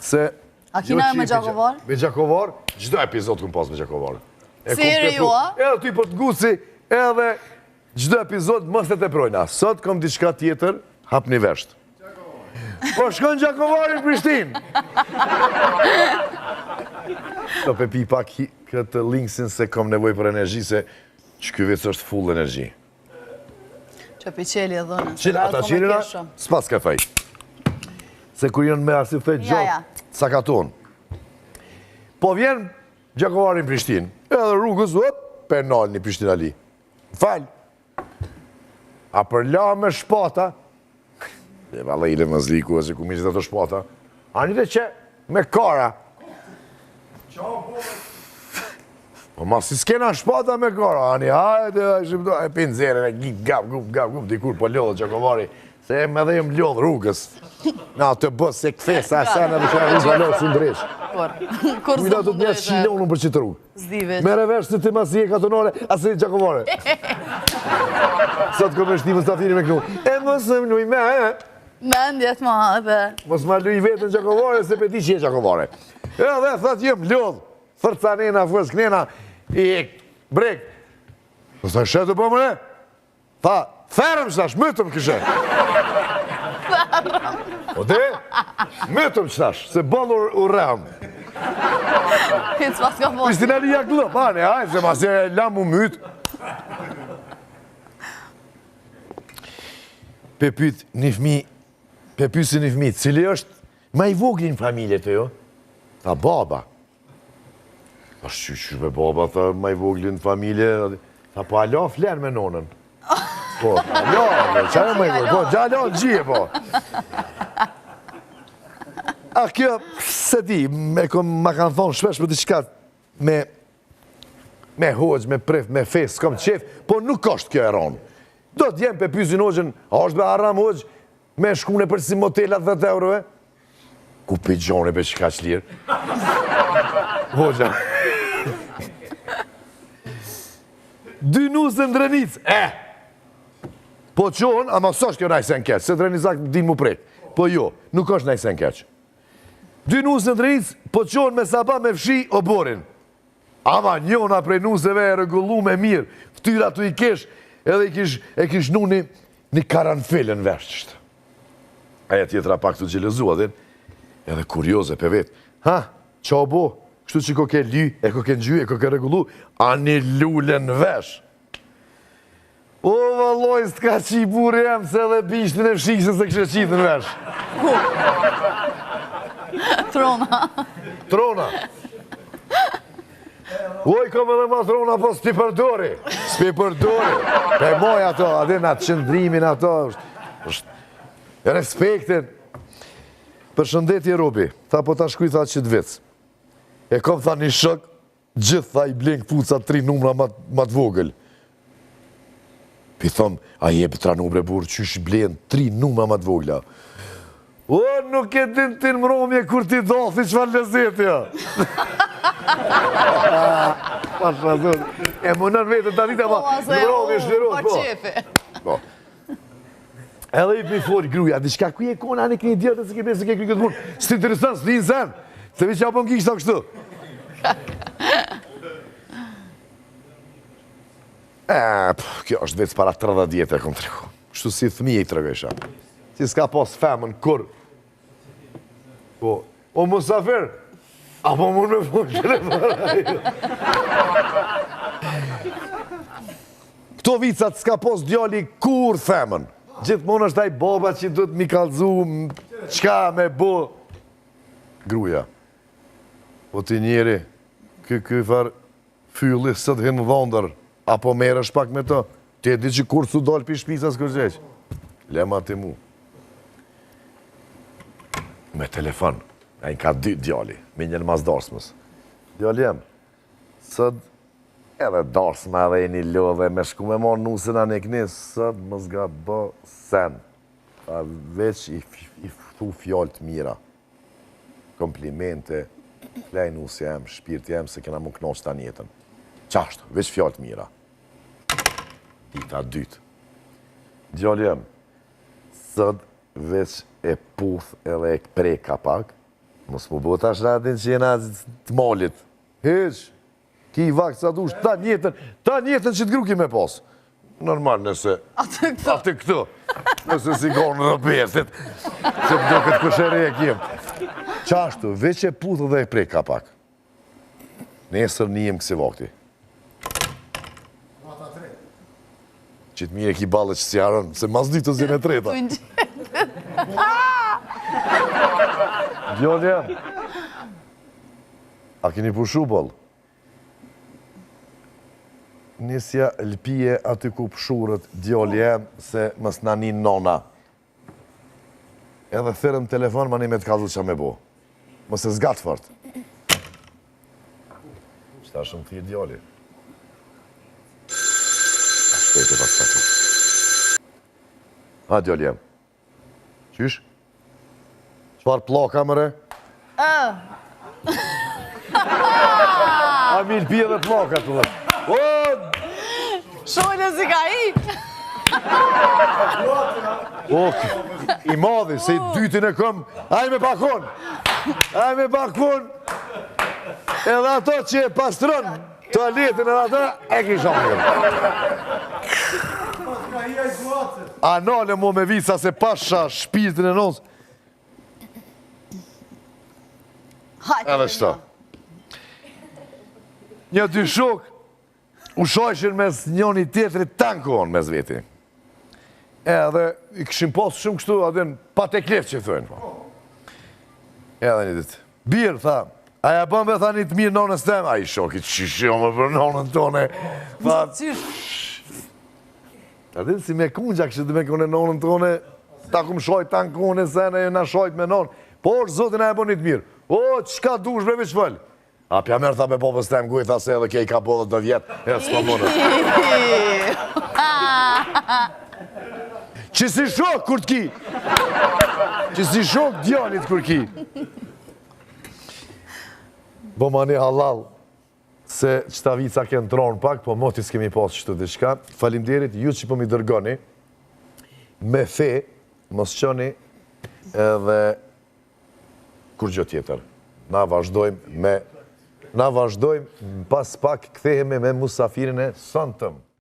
se... A kina e me Gjakovar? Me Gjakovar, gjdo epizod këmë pas me Gjakovar. Seri ju, a? Edhe ty për të guci, edhe gjdo epizod mës të projna. Sot kom diçka tjetër, hap një vesht. Po shkon Gjakovar në Prishtinë. Do pe pi pak këtë linksin se kom nevoj për energji, se që ky vec është full energji. Që pi qeli e dhënë. Ata qelina, s'pas ka fej. Se kur jënë me arsi fej gjotë, sakaton. Po vjen Gjakovar në Prishtinë, edhe rrugës, penal një Prishtinë Ali. Falj. A për la me shpata, dhe valla ile më zliku, e se ku mishit ato shpata, anite që me kara. Po ma si s'kena shpata me kara, ani hajde, e pinzere, gap, dikur po lodhë Gjakovari, se me dhe jem lodhë rrugës. Na të bësë se këthesa e sene dhe që e rrugë lodhë së ndresh. Kujda të të njësë qilonë për qitë rrugë. Zdive. Mere vesh të ti masi e katonore, asë i Gjakovare. Sot këmë shtimës të afini me kënu. E mësë më luj me, Me ndjet ma dhe. Mësë ma luj vetën Gjakovare, se pe ti që e Gjakovare. E dhe thët jem lodhë, thërca nena, fërës kënena, i brek. Nësë të shetë po mëne? Tha, ferëm qëtash, mëtëm këshe. O dhe, mëtëm qëtash, se bëllur u rëm. Hitë pas ka po. Pristina li jak lëp, ane, hajtë, se mas e lam u mytë. Pe pyt një fmi, pe pysi një fmi, cili është ma i voglin familje të jo? Tha, baba. Tha, shqyqyr me baba, tha, ma i voglin familje. Tha, po alo flen me nonën. Po, alo, qare ma i voglin, po, gjalo në gjie, po. A kjo, se di, ma kanë thonë shpesh për të shkat me hoqë, me pref, me fes, s'kom qef, po nuk është kjo e ronë. Do t'jem pe pysin hoqën, a është be haram hoqë, me shkune për si motelat 10 eurove? Ku pe gjone be që ka qlirë? Hoqëa. 2 nusë në Drenicë, Po qonë, ama s'është kjo najsen keqë, se Drenicak din mu prejtë. Po jo, nuk është najsen keqë. 2 nusë në Drenicë, po qonë me saba me fshi o borin. Ama njona prej nusëve e regullu me mirë, ftyra tu i kesh, edhe e kish nu një karanfilën veshqështë. Aja tjetra pak të gjelezua din, edhe kurioze pe vetë. Ha, qa o bo, kështu që ko ke ly, e ko ke ngjy, e ko ke regullu, a një lullën vesh. O, valloj, s'ka që i burë jem, se edhe bishtin e fshikse se kështë qitë në vesh. Trona. Trona. Oj, kom edhe ma trona, po s'pi përdori. S'pi përdori. Pe moj ato, adin atë qëndrimin ato, respektin. Për shëndetje Robi, tha po ta shkuj tha qëtë vec. E kom tha një shok, gjithë tha i blenk puca 3 numra ma të vogël. Pi thom, a jebë 3 numre burë, qysh blen 3 numra ma të vogla. O, nuk e din ti në mromje kur ti dothi që fa lezeti, ja. E mënën vetën të anita, ma në mromje shlerot, po. Edhe i pëjfori gruja, di shka kuj e kona, anë i këni djetë, se ke besë, se ke kry këtë mund. Së interesant, së një sen, se vi që apëm kishtë ta kështu. Kjo është vetë para 30 djetë e kom të reko. Kështu si thëmije i të regësha. Si s'ka pas femën, kur? Po, o Musafer, apo mund me fun qëre para. Këto vicat s'ka pas djali kur femën. Gjithmonë është taj baba që du të mi kalzu, qka me bo. Gruja. Po ti njeri, këj farë fylli së të hinë dhondër, apo merë është pak me to, ti e di që kur su dollë për shpisas kërgjeq. Lema ti mu. Me telefon, a i ka 2 djali, me njën mas darsmës. Djali jem, sëd edhe darsma edhe e një lodhe, me shku me mon nusën anë e kënis, sëd më zga bë sen. A veç i fëtu fjallë të mira. Komplimente, flej nusë jem, shpirt jem, se kena më knoqë të njetën. Qashtë, veç fjallë të mira. Dita 2. Djali jem, sëd veç e puth edhe e preka pak, Mos më bo tash radin që jena të molit. Heq, ki i vakë sa dush, ta njetën që të gru ki me pas. Normal nëse... Atë këto. Nëse si konë në besit. Se të do këtë këshere e kjem. Qashtu, veç e putë dhe e prej ka pak. Nesër njëm kësi vakti. Qitë mire ki balë që si arën, se mas dy të zine treta. Djolë jam. A keni pushu bolë? Nisja lpije aty ku pëshurët djolë jam, se mës nanin nona. Edhe thërëm telefon, ma një me të kazu që me bo. Mës e zgatë fort. Qëta shumë thirë djolë? A shpejt e pas katu. Ha, djolë jam. Qysh? Qfar ploka, mëre? A mi lpije dhe ploka, të dhe. Shojnë si ka i! I madhi, se i dytin e këm, aj me bakon! Aj me bakon! Edhe ato që e pastron, toaletin edhe ato, e kisha më. A nale mu me visa se pasha shpirtin e nos. Edhe shto. Një dy shok, u shojshin mes njoni tjetërit tankon mes veti. Edhe i këshim posë shumë kështu, adin pa te klef që thujnë. Edhe një ditë. Birë, tha, aja bëmbe, tha një të mirë nonës tem. A i shokit që shumë për nonën tone. Tha, adin si me kungja kështë dhe me kone nonën tone, ta kum shojt tankon e sene, na shojt me nonë. Por, zotin aja bën një të mirë. O, qka dush bre me qëfëll? A pja mërë tha me popës tem guj, tha se edhe kej ka bodhët në vjetë, e s'ka mundët. Që si shok kur t'ki? Që si shok djallit kur ki? Bo ma një halal, se qëta vica kënë tronë pak, po moti s'kemi pasë qëtu dhe shka. Falimderit, ju që po mi dërgoni, me fe, mos qoni, edhe kur gjë tjetër. Na vazhdojmë pas pak këthehemi me musafirin e sëntëm.